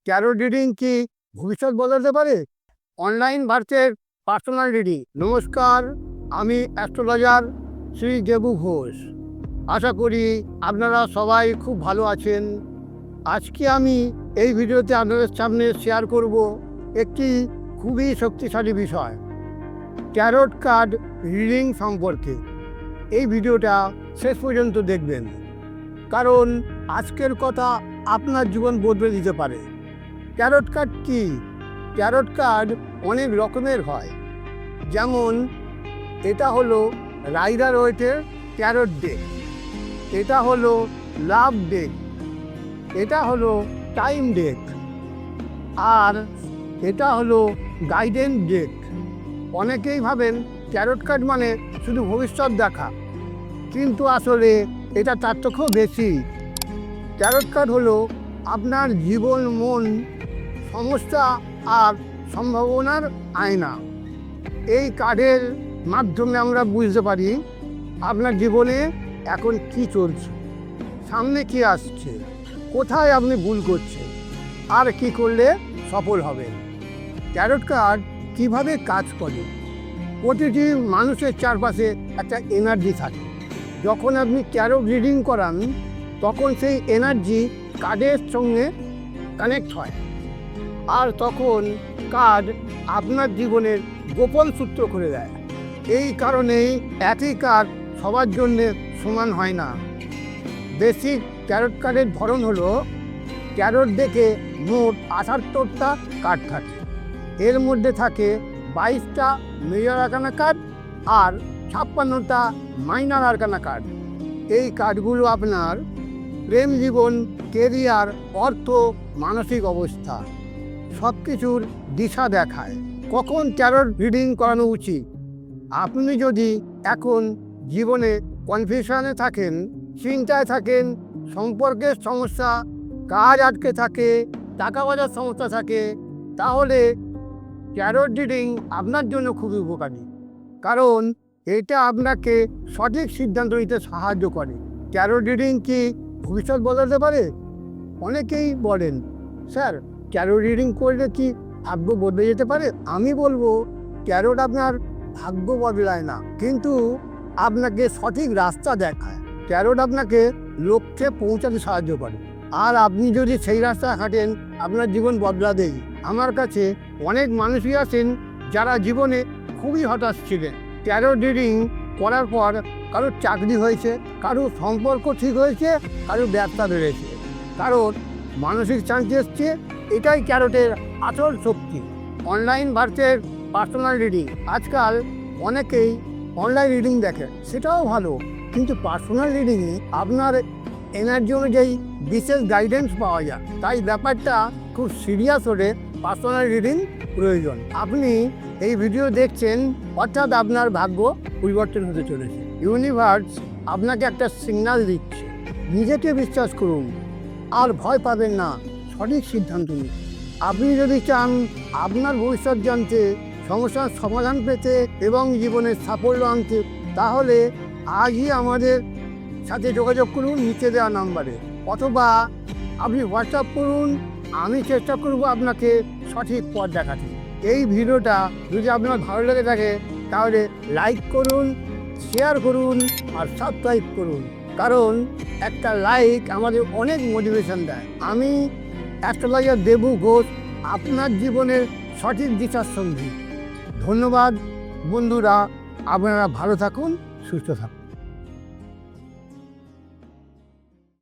Taro reading কি ভবিষ্যৎ বদলাতে পারে? Online virtual personal reading. নমস্কার, আমি অ্যাস্ট্রোলজার শ্রী দেবু ঘোষ। আশা করি আপনারা সবাই খুব ভালো আছেন। আজকে আমি এই ভিডিওতে আপনাদের সামনে শেয়ার করব একটি খুবই শক্তিশালী বিষয়, ট্যারোট কার্ড রিডিং সম্পর্কে। এই ভিডিওটা শেষ পর্যন্ত দেখবেন, কারণ আজকের কথা আপনার জীবন বদলে দিতে পারে। ট্যারোট কার্ড কি? ট্যারোট কার্ড অনেক রকমের হয়। যেমন এটা হলো রাইডার ওয়েটের ট্যারোট ডেক, এটা হলো লাভ ডেক, এটা হলো টাইম ডেক, আর এটা হলো গাইডেন্স ডেক। অনেকেই ভাবেন ট্যারোট কার্ড মানে শুধু ভবিষ্যৎ দেখা, কিন্তু আসলে এটা তার থেকেও বেশি। ট্যারোট কার্ড হলো আপনার জীবন, মন, সমস্যা আর সম্ভাবনার আয়না। এই কার্ডের মাধ্যমে আমরা বুঝতে পারি আপনার জীবনে এখন কি চলছে, সামনে কি আসছে, কোথায় আপনি ভুল করছেন, আর কি করলে সফল হবেন। ট্যারোট কার্ড কীভাবে কাজ করে? প্রতিটি মানুষের চারপাশে একটা এনার্জি থাকে। যখন আপনি ট্যারো রিডিং করান, তখন সেই এনার্জি কার্ডের সঙ্গে কানেক্ট হয়, আর তখন কার্ড আপনার জীবনের গোপন সূত্র খুলে দেয়। এই কারণেই একই কার্ড সবার জন্যে সমান হয় না। বেসিক ট্যারোট কার্ডের ধরন হলো, ট্যারোট ডেকে মোট ৭৮টা কার্ড থাকে। এর মধ্যে থাকে ২২টা মেজর আরকানা কার্ড আর ৫৬টা মাইনর আরকানা কার্ড। এই কার্ডগুলো আপনার প্রেম জীবন, কেরিয়ার, অর্থ, মানসিক অবস্থা সব কিছুর দিশা দেখায়। কখন ট্যারোট রিডিং করানো উচিত? আপনি যদি এখন জীবনে কনফিউশনে থাকেন, চিন্তায় থাকেন, সম্পর্কের সমস্যা, কাজ আটকে থাকে, টাকা পয়সার সমস্যা থাকে, তাহলে ট্যারোট রিডিং আপনার জন্য খুবই উপকারী, কারণ এটা আপনাকে সঠিক সিদ্ধান্ত নিতে সাহায্য করে। ট্যারোট রিডিং কি ভবিষ্যৎ বদলাতে পারে? অনেকেই বলেন, স্যার ট্যারোট রিডিং করলে কি ভাগ্য বদলে যেতে পারে? আমি বলবো, ট্যারোট আপনার ভাগ্য বদলায় না, কিন্তু আপনাকে সঠিক রাস্তা দেখায়। ট্যারোট আপনাকে লক্ষ্যে পৌঁছাতে সাহায্য করে, আর আপনি যদি সেই রাস্তা হাঁটেন, আপনার জীবন বদলাবেই। আমার কাছে অনেক মানুষই আছেন যারা জীবনে খুবই হতাশ ছিলেন। ট্যারোট রিডিং করার পর কারোর চাকরি হয়েছে, কারোর সম্পর্ক ঠিক হয়েছে, কারোর ব্যবসা বেড়েছে, কারোর মানসিক শান্তি এসছে। এটাই ট্যারোটের আসল শক্তি। Online virtual personal reading. আজকাল অনেকেই অনলাইন রিডিং দেখে, সেটাও ভালো, কিন্তু পার্সোনাল রিডিংয়ে আপনার এনার্জি অনুযায়ী বিশেষ গাইডেন্স পাওয়া যায়। তাই ব্যাপারটা খুব সিরিয়াস হলে পার্সোনাল রিডিং প্রয়োজন। আপনি এই ভিডিও দেখছেন, অর্থাৎ আপনার ভাগ্য পরিবর্তন হতে চলেছে। ইউনিভার্স আপনাকে একটা সিগন্যাল দিচ্ছে। নিজেকে বিশ্বাস করুন, আর ভয় পাবেন না, সঠিক সিদ্ধান্ত নিন। আপনি যদি চান আপনার ভবিষ্যৎ জানতে, সমস্যার সমাধান পেতে এবং জীবনের সাফল্য আনতে, তাহলে আজই আমাদের সাথে যোগাযোগ করুন নিচে দেওয়া নাম্বারে, অথবা আপনি হোয়াটসঅ্যাপ করুন। আমি চেষ্টা করব আপনাকে সঠিক পথ দেখাতে। এই ভিডিওটা যদি আপনার ভালো লেগে থাকে, তাহলে লাইক করুন, শেয়ার করুন, আর সাবস্ক্রাইব করুন, কারণ একটা লাইক আমাদের অনেক মোটিভেশন দেয়। আমি অ্যাস্ট্রোলজার দেবু ঘোষ, আপনার জীবনের সঠিক দিশার সঙ্গী। ধন্যবাদ বন্ধুরা, আপনারা ভালো থাকুন, সুস্থ থাকুন।